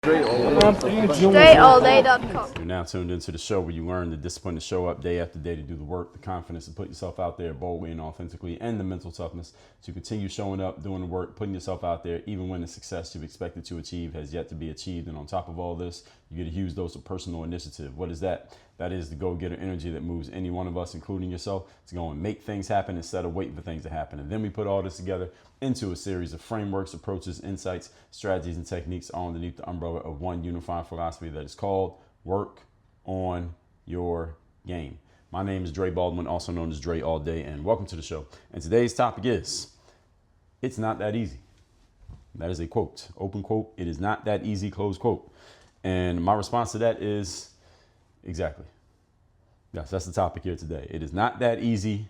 DreAllDay.com. You're now tuned into the show where you learn the discipline to show up day after day to do the work, the confidence to put yourself out there boldly and authentically, and the mental toughness to continue showing up, doing the work, putting yourself out there, even when the success you've expected to achieve has yet to be achieved. And on top of all this, you get a huge dose of personal initiative. What is that? That is the go-getter energy that moves any one of us, including yourself, to go and make things happen instead of waiting for things to happen. And then we put all this together into a series of frameworks, approaches, insights, strategies, and techniques all underneath the umbrella of one unifying philosophy that is called work on your game. My name is Dre Baldwin, also known as Dre All Day, and welcome to the show. And today's topic is, it's not that easy. That is a quote, open quote. It is not that easy, close quote. And my response to that is, exactly. Yes, that's the topic here today. It is not that easy.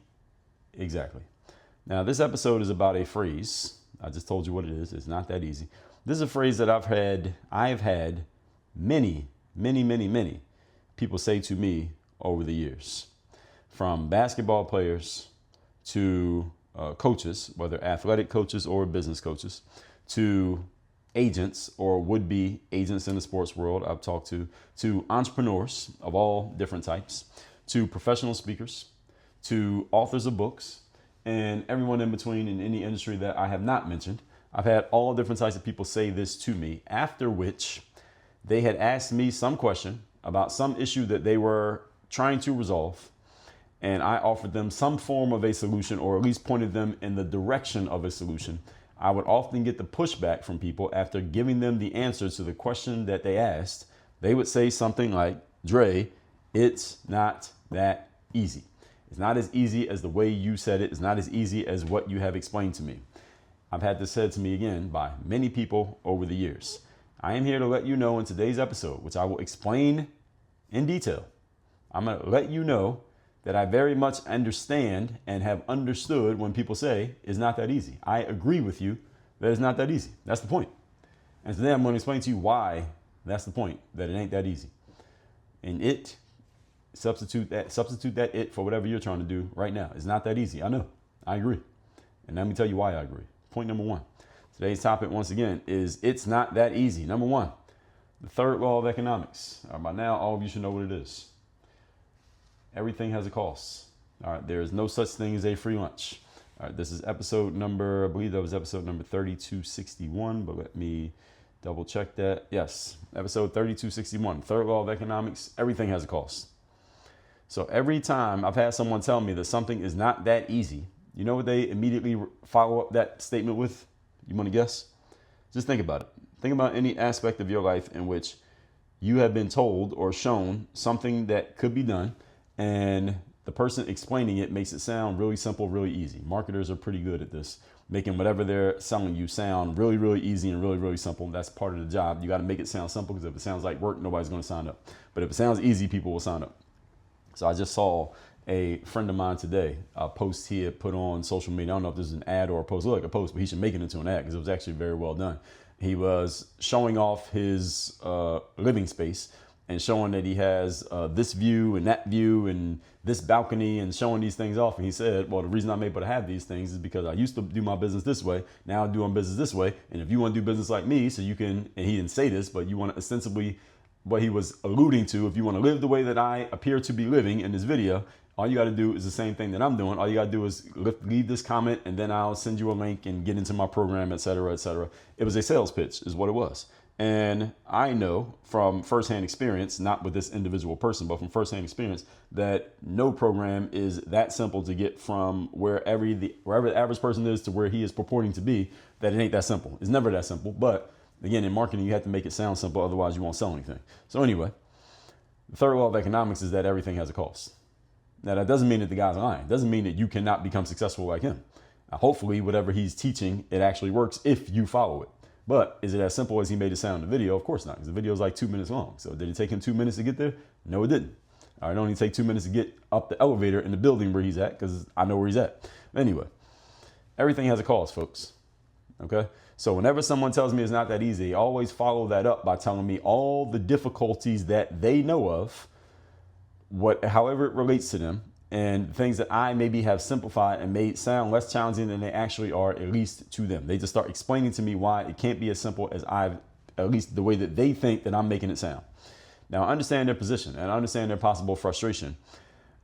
Exactly. Now, this episode is about a phrase. I just told you what it is. It's not that easy. This is a phrase that I've had many people say to me over the years, from basketball players to coaches, whether athletic coaches or business coaches, to agents or would-be agents in the sports world I've talked to entrepreneurs of all different types, to professional speakers, to authors of books, and everyone in between in any industry that I have not mentioned. I've had all different types of people say this to me, after which they had asked me some question about some issue that they were trying to resolve, and I offered them some form of a solution, or at least pointed them in the direction of a solution. I would often get the pushback from people after giving them the answer to the question that they asked. They would say something like, Dre, it's not that easy. It's not as easy as the way you said it. It's not as easy as what you have explained to me. I've had this said to me again by many people over the years. I am here to let you know in today's episode, which I will explain in detail. I'm going to let you know that I very much understand and have understood when people say it's not that easy. I agree with you that it's not that easy. That's the point. And today I'm going to explain to you why that's the point, that it ain't that easy. And substitute that it for whatever you're trying to do right now. It's not that easy. I know. I agree. And let me tell you why I agree. Point number one. Today's topic, once again, is it's not that easy. Number one, the third law of economics. By now, all of you should know what it is. Everything has a cost. All right. There is no such thing as a free lunch. All right. This is episode number, I believe that was episode number 3261, but let me double check that. Yes. Episode 3261, third law of economics. Everything has a cost. So every time I've had someone tell me that something is not that easy, you know what they immediately follow up that statement with? You want to guess? Just think about it. Think about any aspect of your life in which you have been told or shown something that could be done, and the person explaining it makes it sound really simple, really easy. Marketers are pretty good at this, making whatever they're selling you sound really, really easy and really, really simple. That's part of the job. You got to make it sound simple, because if it sounds like work, nobody's going to sign up. But if it sounds easy, people will sign up. So I just saw a friend of mine today, a post he had put on social media. I don't know if this is an ad or a post. It looked like a post, but he should make it into an ad because it was actually very well done. He was showing off his living space and showing that he has this view and that view and this balcony, and showing these things off. And he said, well, the reason I'm able to have these things is because I used to do my business this way. Now I do my business this way. And if you want to do business like me, so you can, and he didn't say this, but you want to ostensibly, what he was alluding to, if you want to live the way that I appear to be living in this video, all you got to do is the same thing that I'm doing. All you got to do is leave this comment, and then I'll send you a link and get into my program, et cetera, et cetera. It was a sales pitch is what it was. And I know from firsthand experience, not with this individual person, but from firsthand experience, that no program is that simple to get from wherever the average person is to where he is purporting to be, that it ain't that simple. It's never that simple. But again, in marketing, you have to make it sound simple. Otherwise, you won't sell anything. So anyway, the third law of economics is that everything has a cost. Now, that doesn't mean that the guy's lying. It doesn't mean that you cannot become successful like him. Now, hopefully, whatever he's teaching, it actually works if you follow it. But is it as simple as he made it sound in the video? Of course not, because the video is like 2 minutes long. So did it take him 2 minutes to get there? No, it didn't. All right, it only take 2 minutes to get up the elevator in the building where he's at, because I know where he's at. Anyway, everything has a cost, folks. Okay? So whenever someone tells me it's not that easy, I always follow that up by telling me all the difficulties that they know of, however it relates to them, and things that I maybe have simplified and made sound less challenging than they actually are, at least to them. They just start explaining to me why it can't be as simple as I've at least the way that they think that I'm making it sound. Now, I understand their position and I understand their possible frustration.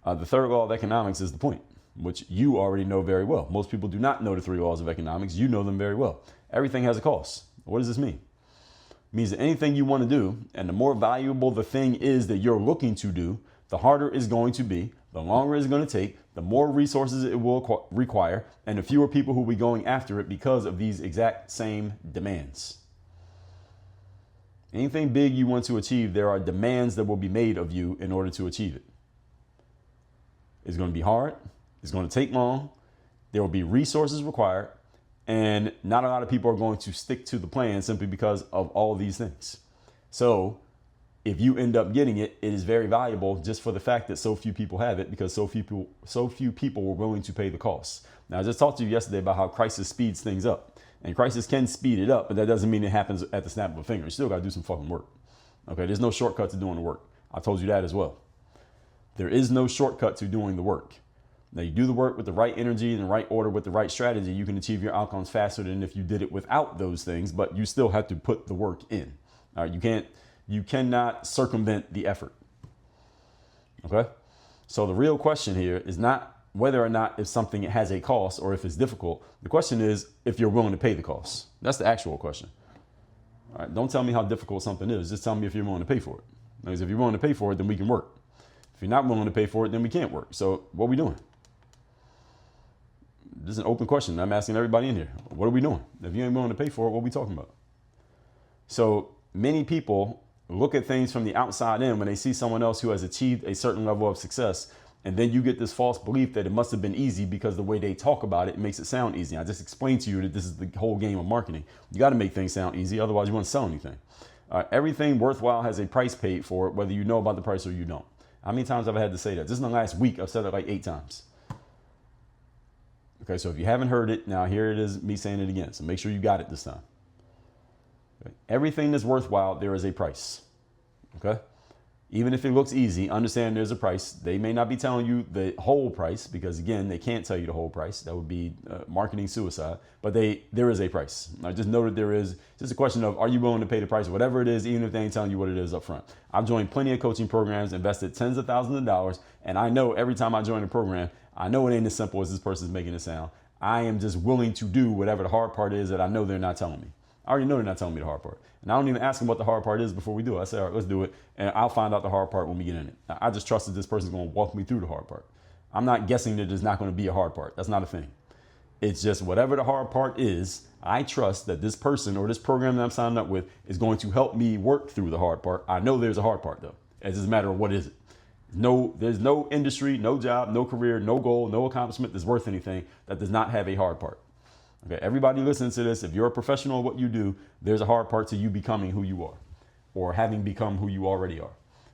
The third law of economics is the point, which you already know very well. Most people do not know the three laws of economics. You know them very well. Everything has a cost. What does this mean? It means that anything you want to do, and the more valuable the thing is that you're looking to do, the harder it's going to be, the longer it's going to take, the more resources it will require, and the fewer people who will be going after it because of these exact same demands. Anything big you want to achieve, there are demands that will be made of you in order to achieve it. It's going to be hard. It's going to take long. There will be resources required. And not a lot of people are going to stick to the plan simply because of all these things. So if you end up getting it, it is very valuable just for the fact that so few people have it, because so few people were willing to pay the cost. Now, I just talked to you yesterday about how crisis speeds things up. And crisis can speed it up, but that doesn't mean it happens at the snap of a finger. You still got to do some fucking work. Okay, there's no shortcut to doing the work. I told you that as well. There is no shortcut to doing the work. Now, you do the work with the right energy and the right order with the right strategy, you can achieve your outcomes faster than if you did it without those things, but you still have to put the work in. All right, you cannot circumvent the effort. Okay? So the real question here is not whether or not if something has a cost or if it's difficult. The question is if you're willing to pay the cost. That's the actual question. All right, don't tell me how difficult something is. Just tell me if you're willing to pay for it. Because if you're willing to pay for it, then we can work. If you're not willing to pay for it, then we can't work. So what are we doing? This is an open question. I'm asking everybody in here. What are we doing? If you ain't willing to pay for it, what are we talking about? So many people look at things from the outside in when they see someone else who has achieved a certain level of success. And then you get this false belief that it must have been easy because the way they talk about it makes it sound easy. I just explained to you that this is the whole game of marketing. You got to make things sound easy. Otherwise, you won't sell anything. Everything worthwhile has a price paid for it, whether you know about the price or you don't. How many times have I had to say that? Just in the last week, I've said it like 8 times. Okay, so if you haven't heard it, now here it is me saying it again. So make sure you got it this time. Okay. Everything that's worthwhile, there is a price. Okay? Even if it looks easy, understand there's a price. They may not be telling you the whole price because, again, they can't tell you the whole price. That would be marketing suicide. But there is a price. I just know that there is. Just a question of, are you willing to pay the price? Whatever it is, even if they ain't telling you what it is up front. I've joined plenty of coaching programs, invested tens of thousands of dollars, and I know every time I join a program, I know it ain't as simple as this person's making it sound. I am just willing to do whatever the hard part is that I know they're not telling me. I already know they're not telling me the hard part. And I don't even ask them what the hard part is before we do it. I say, all right, let's do it. And I'll find out the hard part when we get in it. I just trust that this person's going to walk me through the hard part. I'm not guessing that there's not going to be a hard part. That's not a thing. It's just whatever the hard part is, I trust that this person or this program that I'm signing up with is going to help me work through the hard part. I know there's a hard part, though. It's just a matter of what is it. There's no industry, no job, no career, no goal, no accomplishment that's worth anything that does not have a hard part. Okay, everybody listening to this, if you're a professional at what you do, there's a hard part to you becoming who you are, or having become who you already are,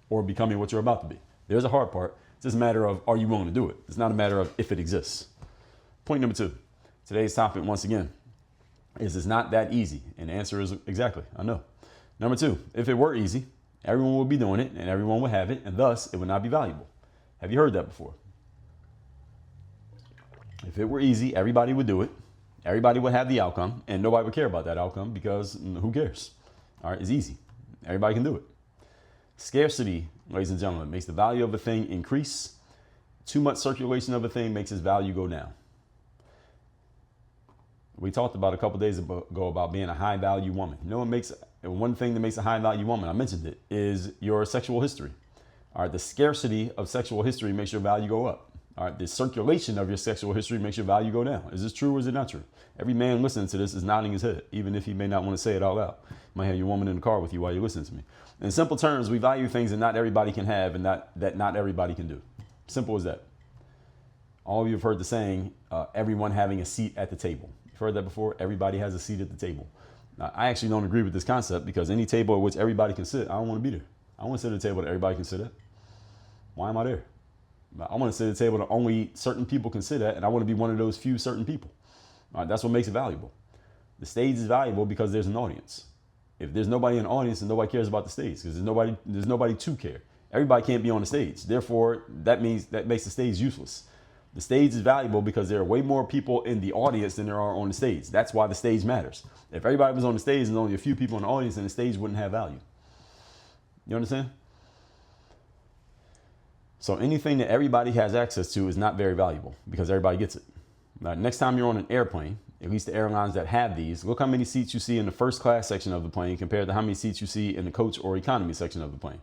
or becoming what you're about to be. There's a hard part. It's just a matter of, are you willing to do it? It's not a matter of if it exists. Point number 2, today's topic, once again, is it's not that easy. And the answer is exactly, I know. Number 2, if it were easy, everyone would be doing it and everyone would have it, and thus it would not be valuable. Have you heard that before? If it were easy, everybody would do it. Everybody would have the outcome, and nobody would care about that outcome because who cares? All right, it's easy. Everybody can do it. Scarcity, ladies and gentlemen, makes the value of a thing increase. Too much circulation of a thing makes its value go down. We talked about a couple days ago about being a high value woman. You know what makes one thing that makes a high value woman? I mentioned it, is your sexual history. All right, the scarcity of sexual history makes your value go up. All right, the circulation of your sexual history makes your value go down. Is this true or is it not true? Every man listening to this is nodding his head, even if he may not want to say it out loud. You might have your woman in the car with you while you're listening to me. In simple terms, we value things that not everybody can have and that not everybody can do. Simple as that. All of you have heard the saying, everyone having a seat at the table. You've heard that before? Everybody has a seat at the table. Now, I actually don't agree with this concept because any table at which everybody can sit, I don't want to be there. I want to sit at a table that everybody can sit at. Why am I there? I want to sit at a table that only certain people can sit at, and I want to be one of those few certain people. All right, that's what makes it valuable. The stage is valuable because there's an audience. If there's nobody in the audience, then nobody cares about the stage because there's nobody to care. Everybody can't be on the stage. Therefore, that makes the stage useless. The stage is valuable because there are way more people in the audience than there are on the stage. That's why the stage matters. If everybody was on the stage and only a few people in the audience, then the stage wouldn't have value. You understand? So anything that everybody has access to is not very valuable because everybody gets it. Now, next time you're on an airplane, at least the airlines that have these, look how many seats you see in the first class section of the plane compared to how many seats you see in the coach or economy section of the plane.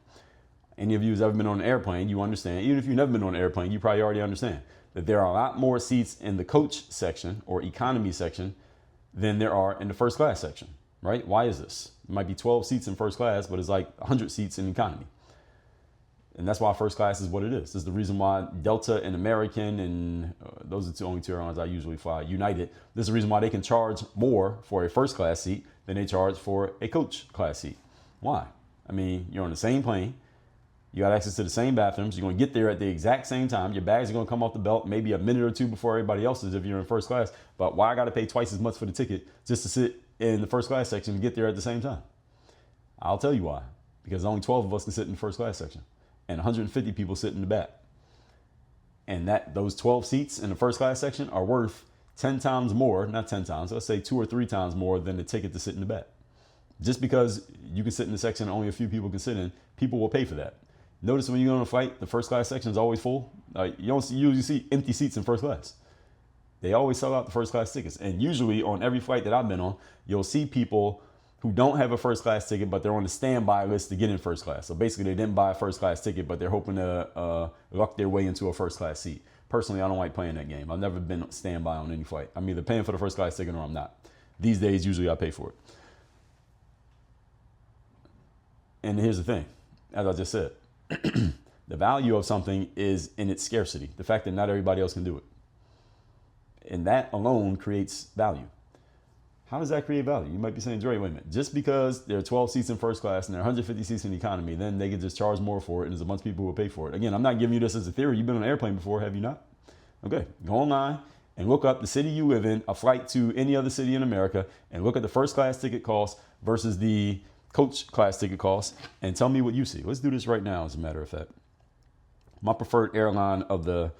Any of you who's ever been on an airplane, you understand. Even if you've never been on an airplane, you probably already understand that there are a lot more seats in the coach section or economy section than there are in the first class section, right? Why is this? It might be 12 seats in first class, but it's like 100 seats in economy. And that's why first class is what it is. This is the reason why Delta and American, and those are the only two airlines I usually fly, United, this is the reason why they can charge more for a first class seat than they charge for a coach class seat. Why? I mean, you're on the same plane. You got access to the same bathrooms. You're going to get there at the exact same time. Your bags are going to come off the belt maybe a minute or two before everybody else's if you're in first class. But why I got to pay twice as much for the ticket just to sit in the first class section and get there at the same time? I'll tell you why. Because only 12 of us can sit in the first class section. And 150 people sit in the back. And those 12 seats in the first class section are worth 10 times more, not 10 times, let's say 2 or 3 times more than the ticket to sit in the back. Just because you can sit in the section only a few people can sit in, people will pay for that. Notice when you go on a flight, the first class section is always full. You don't usually see empty seats in first class. They always sell out the first class tickets. And usually on every flight that I've been on, you'll see people who don't have a first class ticket, but they're on the standby list to get in first class. So basically they didn't buy a first class ticket, but they're hoping to luck their way into a first class seat. Personally, I don't like playing that game. I've never been standby on any flight. I'm either paying for the first class ticket or I'm not. These days, usually I pay for it. And here's the thing, as I just said, the value of something is in its scarcity. The fact that not everybody else can do it. And that alone creates value. How does that create value? You might be saying, Dre, wait a minute. Just because there are 12 seats in first class and there are 150 seats in economy, then they can just charge more for it and there's a bunch of people who will pay for it. Again, I'm not giving you this as a theory. You've been on an airplane before, have you not? Okay, go online and look up the city you live in, a flight to any other city in America, and look at the first class ticket cost versus the coach class ticket cost and tell me what you see. Let's do this right now, as a matter of fact. My preferred airline of the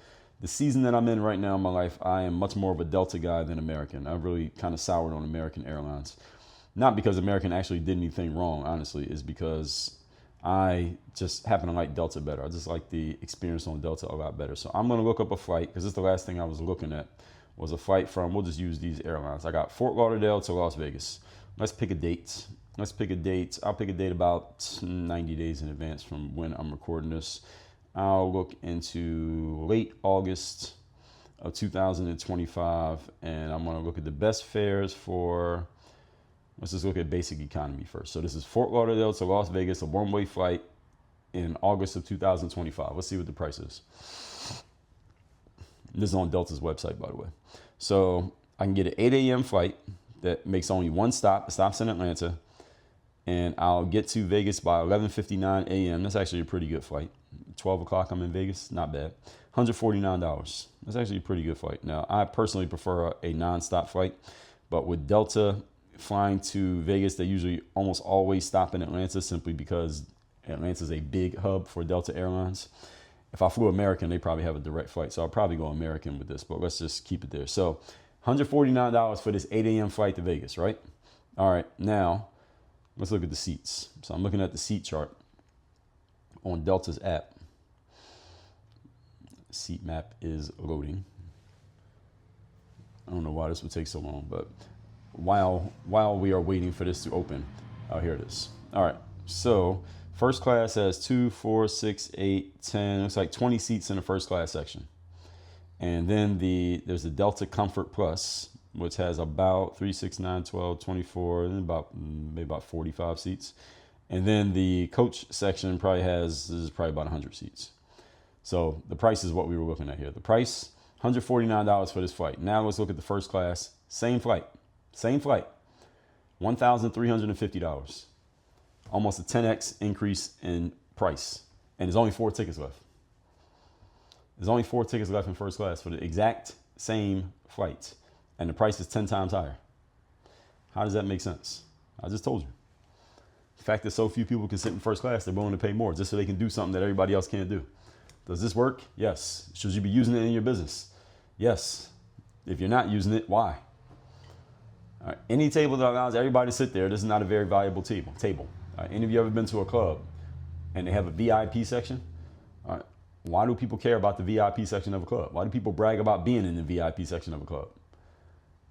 season that I'm in right now in my life, I am much more of a Delta guy than American. I've really kind of soured on American Airlines. Not because American actually did anything wrong, honestly, is because I just happen to like Delta better. I just like the experience on Delta a lot better. So I'm going to look up a flight, because this is the last thing I was looking at, was a flight from, we'll just use these airlines. I got Fort Lauderdale to Las Vegas. Let's pick a date. I'll pick a date about 90 days in advance from when I'm recording this. I'll look into late August of 2025, and I'm going to look at the best fares for, let's just look at basic economy first. So this is Fort Lauderdale to Las Vegas, a one-way flight in August of 2025. Let's see what the price is. This is on Delta's website, by the way. So I can get an 8 a.m. flight that makes only one stop. It stops in Atlanta. And I'll get to Vegas by 11:59 a.m. That's actually a pretty good flight. 12 o'clock, I'm in Vegas. Not bad. $149. That's actually a pretty good flight. Now, I personally prefer a non-stop flight. But with Delta flying to Vegas, they usually almost always stop in Atlanta simply because Atlanta is a big hub for Delta Airlines. If I flew American, they probably have a direct flight. So I'll probably go American with this. But let's just keep it there. So $149 for this 8 a.m. flight to Vegas, right? All right. Now, let's look at the seats. So I'm looking at the seat chart on Delta's app. Seat map is loading. I don't know why this would take so long, but while we are waiting for this to open, oh, here it is. All right, so first class has 2, 4, 6, 8, 10. Looks like 20 seats in the first class section. And then there's the Delta Comfort Plus, which has about 3, 6, 9, 12, 24, and maybe about 45 seats. And then the coach section probably has, this is probably about 100 seats. So the price is what we were looking at here. The price, $149 for this flight. Now let's look at the first class. Same flight. $1,350. Almost a 10x increase in price. And there's only 4 tickets left. There's only 4 tickets left in first class for the exact same flight. And the price is 10 times higher. How does that make sense? I just told you. The fact that so few people can sit in first class, they're willing to pay more just so they can do something that everybody else can't do. Does this work? Yes. Should you be using it in your business? Yes. If you're not using it, why? All right. Any table that allows everybody to sit there, this is not a very valuable table. All right. Any of you ever been to a club and they have a VIP section? All right. Why do people care about the VIP section of a club? Why do people brag about being in the VIP section of a club?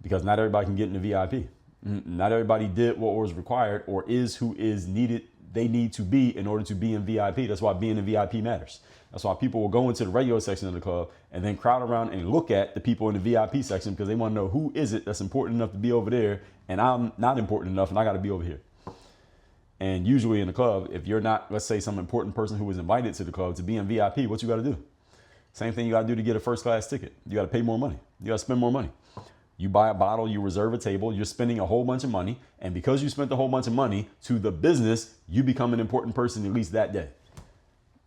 Because not everybody can get in the VIP. Not everybody did what was required or is who is needed. They need to be in order to be in VIP. That's why being in VIP matters. That's why people will go into the regular section of the club and then crowd around and look at the people in the VIP section because they want to know who is it that's important enough to be over there and I'm not important enough and I got to be over here. And usually in the club, if you're not, let's say, some important person who was invited to the club to be in VIP, what you got to do? Same thing you got to do to get a first class ticket. You got to pay more money. You got to spend more money. You buy a bottle, you reserve a table, you're spending a whole bunch of money. And because you spent a whole bunch of money to the business, you become an important person at least that day.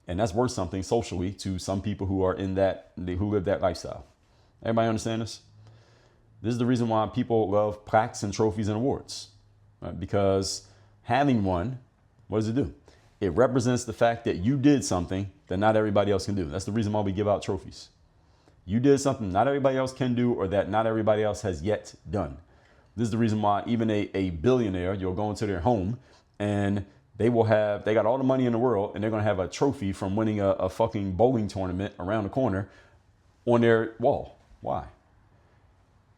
And that's worth something socially to some people who are in that, who live that lifestyle. Everybody understand this? This is the reason why people love plaques and trophies and awards, right? Because having one, what does it do? It represents the fact that you did something that not everybody else can do. That's the reason why we give out trophies. You did something not everybody else can do or that not everybody else has yet done. This is the reason why even a billionaire, you'll go into their home and they got all the money in the world and they're going to have a trophy from winning a fucking bowling tournament around the corner on their wall. Why?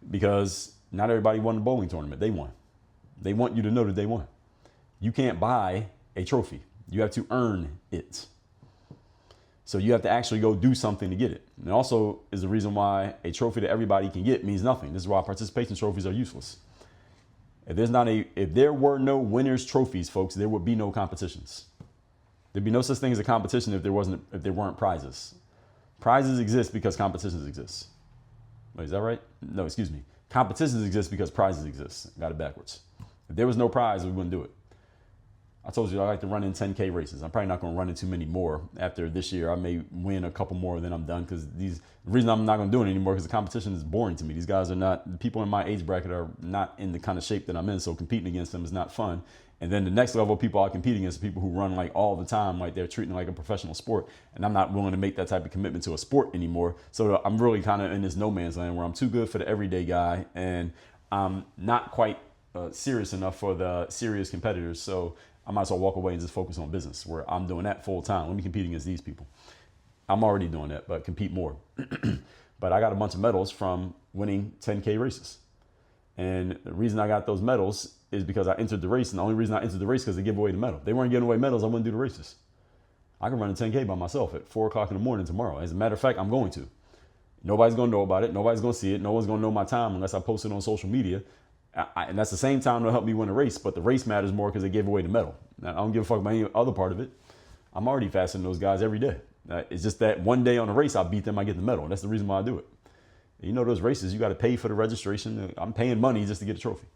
Because not everybody won the bowling tournament. They won. They want you to know that they won. You can't buy a trophy. You have to earn it. So you have to actually go do something to get it. And also is the reason why a trophy that everybody can get means nothing. This is why participation trophies are useless. If there were no winners trophies, folks, there would be no competitions. There'd be no such thing as a competition if there weren't prizes. Prizes exist because competitions exist. Wait, is that right? No, excuse me. Competitions exist because prizes exist. Got it backwards. If there was no prize, we wouldn't do it. I told you I like to run in 10K races. I'm probably not going to run into many more after this year. I may win a couple more, then I'm done. Because the reason I'm not going to do it anymore because the competition is boring to me. These guys are not, the people in my age bracket are not in the kind of shape that I'm in. So competing against them is not fun. And then the next level of people I compete against are people who run like all the time, like they're treating it like a professional sport. And I'm not willing to make that type of commitment to a sport anymore. So I'm really kind of in this no man's land where I'm too good for the everyday guy and I'm not quite serious enough for the serious competitors. So I might as well walk away and just focus on business where I'm doing that full time. Let me compete against these people. I'm already doing that, but compete more. But I got a bunch of medals from winning 10K races. And the reason I got those medals is because I entered the race. And the only reason I entered the race is because they give away the medal. If they weren't giving away medals, I wouldn't do the races. I can run a 10K by myself at 4 o'clock in the morning tomorrow. As a matter of fact, I'm going to. Nobody's going to know about it. Nobody's going to see it. No one's going to know my time unless I post it on social media. And that's the same time to help me win a race, but the race matters more because they gave away the medal. Now, I don't give a fuck about any other part of it. I'm already faster than those guys every day. It's just that one day on a race, I beat them, I get the medal. That's the reason why I do it. You know, those races, you got to pay for the registration. I'm paying money just to get a trophy.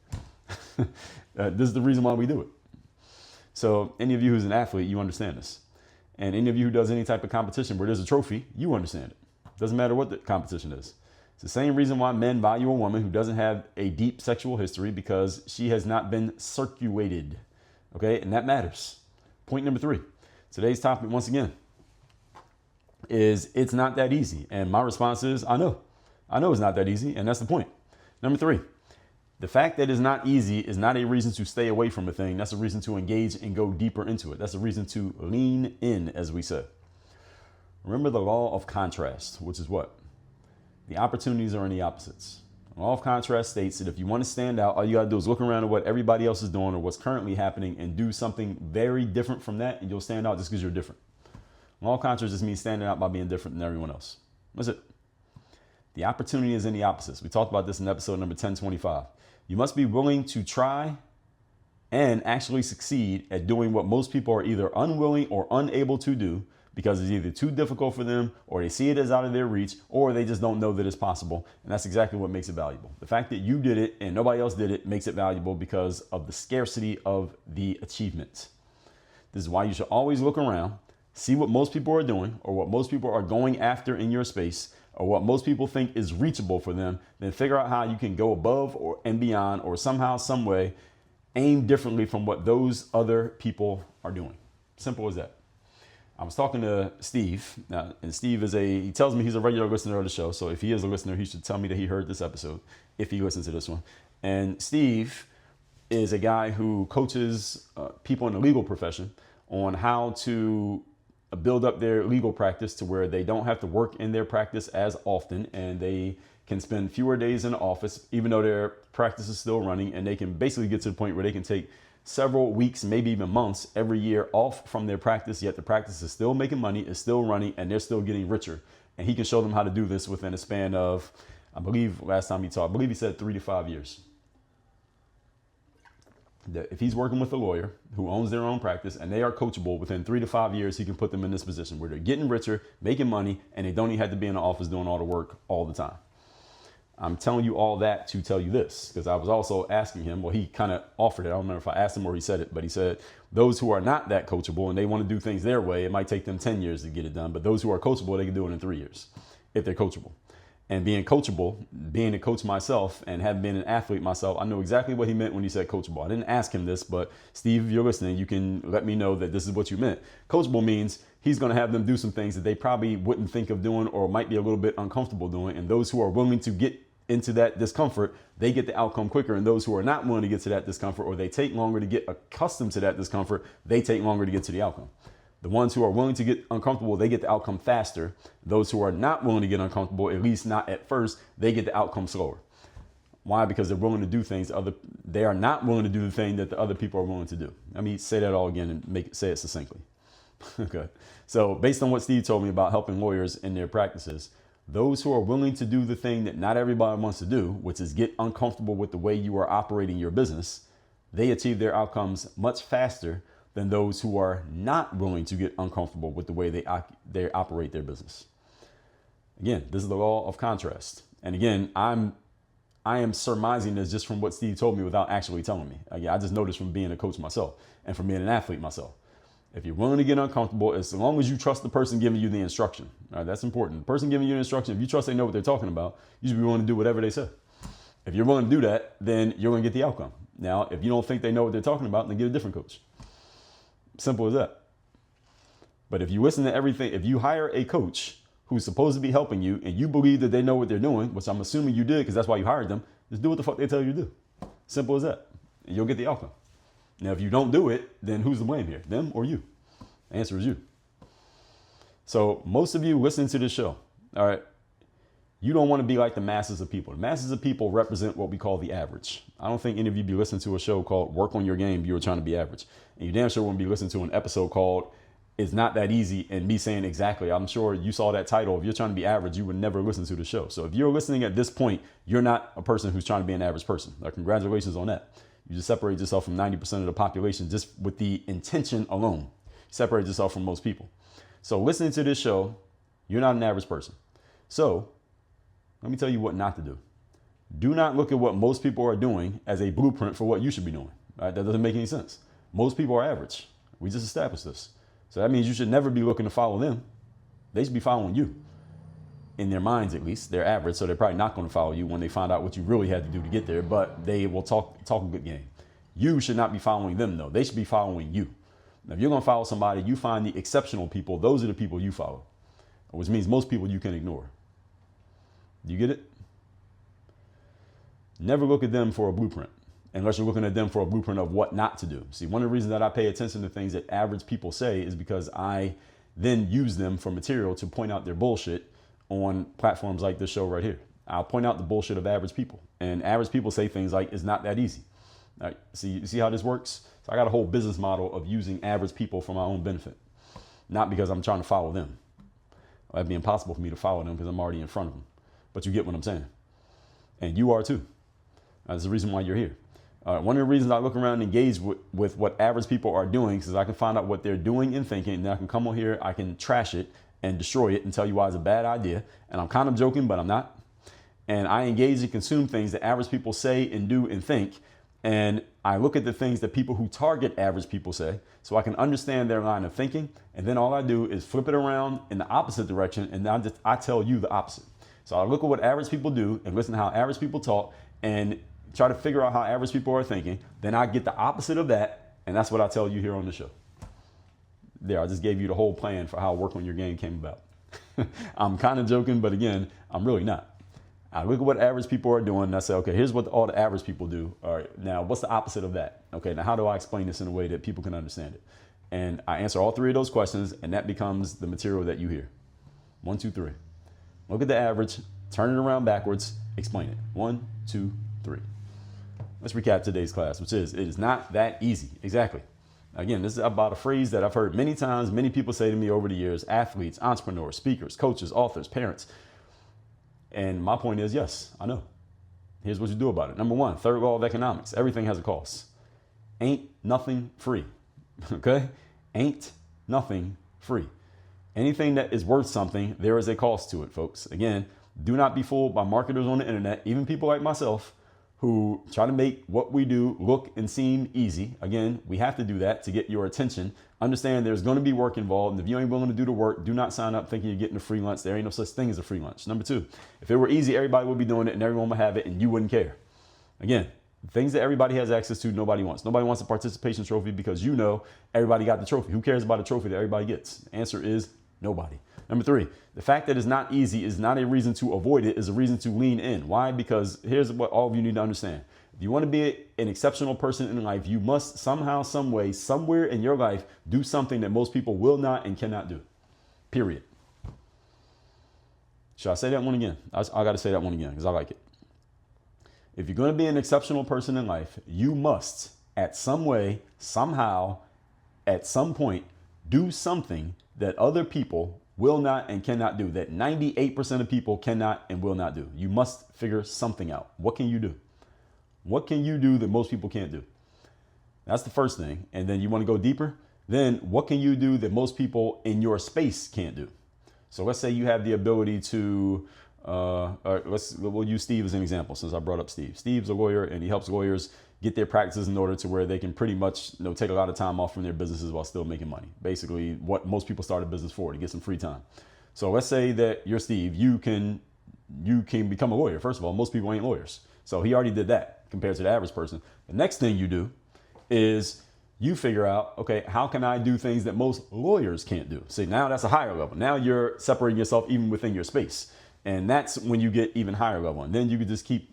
This is the reason why we do it. So any of you who's an athlete, you understand this. And any of you who does any type of competition where there's a trophy, you understand it. Doesn't matter what the competition is. It's the same reason why men value a woman who doesn't have a deep sexual history because she has not been circulated. Okay, and that matters. Point number 3. Today's topic, once again, is it's not that easy. And my response is, I know it's not that easy. And that's the point. Number 3, the fact that it's not easy is not a reason to stay away from a thing. That's a reason to engage and go deeper into it. That's a reason to lean in, as we said. Remember the law of contrast, which is what? The opportunities are in the opposites. The law of contrast states that if you want to stand out, all you got to do is look around at what everybody else is doing or what's currently happening and do something very different from that, and you'll stand out just because you're different. Law of contrast just means standing out by being different than everyone else. That's it. The opportunity is in the opposites. We talked about this in episode number 1025. You must be willing to try and actually succeed at doing what most people are either unwilling or unable to do because it's either too difficult for them or they see it as out of their reach or they just don't know that it's possible. And that's exactly what makes it valuable. The fact that you did it and nobody else did it makes it valuable because of the scarcity of the achievement. This is why you should always look around, see what most people are doing or what most people are going after in your space or what most people think is reachable for them, then figure out how you can go above or and beyond or somehow, some way, aim differently from what those other people are doing. Simple as that. I was talking to Steve, and Steve he tells me he's a regular listener of the show. So if he is a listener, he should tell me that he heard this episode if he listens to this one. And Steve is a guy who coaches people in the legal profession on how to build up their legal practice to where they don't have to work in their practice as often, and they can spend fewer days in the office, even though their practice is still running, and they can basically get to the point where they can take several weeks, maybe even months every year off from their practice, yet the practice is still making money, is still running, and they're still getting richer. And he can show them how to do this within a span of, I believe last time he talked, I believe he said 3 to 5 years. That if he's working with a lawyer who owns their own practice and they are coachable, within 3 to 5 years, he can put them in this position where they're getting richer, making money, and they don't even have to be in the office doing all the work all the time. I'm telling you all that to tell you this, because I was also asking him, well, he kind of offered it. I don't remember if I asked him or he said it, but he said those who are not that coachable and they want to do things their way, it might take them 10 years to get it done. But those who are coachable, they can do it in 3 years if they're coachable. And being coachable, being a coach myself and having been an athlete myself, I know exactly what he meant when he said coachable. I didn't ask him this, but Steve, if you're listening, you can let me know that this is what you meant. Coachable means he's going to have them do some things that they probably wouldn't think of doing or might be a little bit uncomfortable doing. And those who are willing to get into that discomfort, they get the outcome quicker. And those who are not willing to get to that discomfort, or they take longer to get accustomed to that discomfort, they take longer to get to the outcome. The ones who are willing to get uncomfortable, they get the outcome faster. Those who are not willing to get uncomfortable, at least not at first, they get the outcome slower. Why? Because they're willing to do things they are not willing to do the thing that the other people are willing to do. Let me say that all again and say it succinctly. Okay. So based on what Steve told me about helping lawyers in their practices, those who are willing to do the thing that not everybody wants to do, which is get uncomfortable with the way you are operating your business, they achieve their outcomes much faster than those who are not willing to get uncomfortable with the way they operate their business. Again, this is the law of contrast. And again, I am surmising this just from what Steve told me without actually telling me. Again, I just know this from being a coach myself and from being an athlete myself. If you're willing to get uncomfortable, as long as you trust the person giving you the instruction, all right, that's important. The person giving you the instruction, if you trust they know what they're talking about, you should be willing to do whatever they say. If you're willing to do that, then you're going to get the outcome. Now, if you don't think they know what they're talking about, then get a different coach. Simple as that. But if you listen to everything, if you hire a coach who's supposed to be helping you and you believe that they know what they're doing, which I'm assuming you did because that's why you hired them, just do what the fuck they tell you to do. Simple as that. And you'll get the outcome. Now, if you don't do it, then who's to blame here? Them or you? The answer is you. So most of you listening to this show, all right, you don't want to be like the masses of people. The masses of people represent what we call the average. I don't think any of you be listening to a show called Work on Your Game if you were trying to be average. And you damn sure wouldn't be listening to an episode called It's Not That Easy and me saying exactly. I'm sure you saw that title. If you're trying to be average, you would never listen to the show. So if you're listening at this point, you're not a person who's trying to be an average person. Congratulations on that. You just separate yourself from 90% of the population just with the intention alone. You separate yourself from most people. So listening to this show, you're not an average person. So let me tell you what not to do. Do not look at what most people are doing as a blueprint for what you should be doing. Right? That doesn't make any sense. Most people are average. We just established this. So that means you should never be looking to follow them. They should be following you. In their minds, at least. They're average, so they're probably not going to follow you when they find out what you really had to do to get there, but they will talk a good game. You should not be following them, though. They should be following you. Now, if you're going to follow somebody, you find the exceptional people. Those are the people you follow, which means most people you can ignore. Do you get it? Never look at them for a blueprint unless you're looking at them for a blueprint of what not to do. See, one of the reasons that I pay attention to things that average people say is because I then use them for material to point out their bullshit on platforms like this show right here. I'll point out the bullshit of average people. And average people say things like, it's not that easy. All right, see how this works? So I got a whole business model of using average people for my own benefit. Not because I'm trying to follow them. It'd be impossible for me to follow them because I'm already in front of them. But you get what I'm saying. And you are too. That's the reason why you're here. One of the reasons I look around and engage with what average people are doing is I can find out what they're doing and thinking, and then I can come on here, I can trash it and destroy it and tell you why it's a bad idea. And I'm kind of joking, but I'm not. And I engage and consume things that average people say and do and think. And I look at the things that people who target average people say so I can understand their line of thinking. And then all I do is flip it around in the opposite direction. And I tell you the opposite. So I look at what average people do and listen to how average people talk and try to figure out how average people are thinking. Then I get the opposite of that. And that's what I tell you here on the show. there, I just gave you the whole plan for how work on your game came about. I'm kind of joking, but again, I'm really not. I look at what average people are doing and I say, okay, here's what all the average people do. All right, now what's the opposite of that? Okay, now how do I explain this in a way that people can understand it? And I answer all three of those questions, and that becomes the material that you hear. 1, 2, 3. Look at the average, turn it around backwards, explain it. 1, 2, 3. Let's recap today's class, which is, it is not that easy. Exactly. Again, this is about a phrase that I've heard many times, many people say to me over the years, athletes, entrepreneurs, speakers, coaches, authors, parents. And my point is, yes, I know. Here's what you do about it. Number one, third law of economics. Everything has a cost. Ain't nothing free. Okay? Ain't nothing free. Anything that is worth something, there is a cost to it, folks. Again, do not be fooled by marketers on the internet, even people like myself, who try to make what we do look and seem easy. Again, we have to do that to get your attention. Understand there's going to be work involved. And if you ain't willing to do the work, do not sign up thinking you're getting a free lunch. There ain't no such thing as a free lunch. Number two, if it were easy, everybody would be doing it and everyone would have it and you wouldn't care. Again, things that everybody has access to, nobody wants. Nobody wants a participation trophy because you know everybody got the trophy. Who cares about a trophy that everybody gets? The answer is nobody. Number three, the fact that it's not easy is not a reason to avoid it, is a reason to lean in. Why? Because here's what all of you need to understand. If you want to be an exceptional person in life, you must somehow, some way, somewhere in your life, do something that most people will not and cannot do. Period. Should I say that one again? I got to say that one again because I like it. If you're going to be an exceptional person in life, you must, at some way, somehow, at some point, do something that other people will not and cannot do, that 98% of people cannot and will not do. You must figure something out. What can you do? What can you do that most people can't do? That's the first thing. And then you want to go deeper? Then what can you do that most people in your space can't do? So let's say you have the ability to, we'll use Steve as an example since I brought up Steve. Steve's a lawyer and he helps lawyers get their practices in order to where they can pretty much take a lot of time off from their businesses while still making money. Basically what most people start a business for, to get some free time. So let's say that you're Steve, you can become a lawyer. First of all, most people ain't lawyers. So he already did that compared to the average person. The next thing you do is you figure out, okay, how can I do things that most lawyers can't do? See, now that's a higher level. Now you're separating yourself even within your space. And that's when you get even higher level. And then you can just keep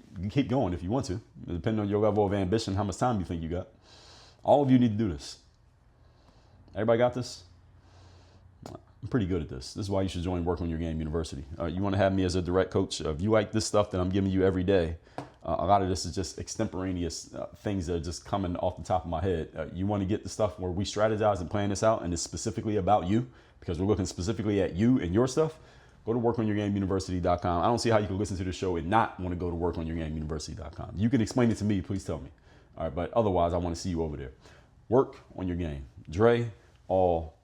going if you want to, depending on your level of ambition, how much time you think you got. All of you need to do this. Everybody got this? I'm pretty good at this. This is why you should join Work on Your Game University. You want to have me as a direct coach. If you like this stuff that I'm giving you every day, a lot of this is just extemporaneous things that are just coming off the top of my head. You want to get the stuff where we strategize and plan this out and it's specifically about you because we're looking specifically at you and your stuff. Go to workonyourgameuniversity.com. I don't see how you can listen to the show and not want to go to workonyourgameuniversity.com. You can explain it to me, please tell me. All right, but otherwise, I want to see you over there. Work on your game. Dre, all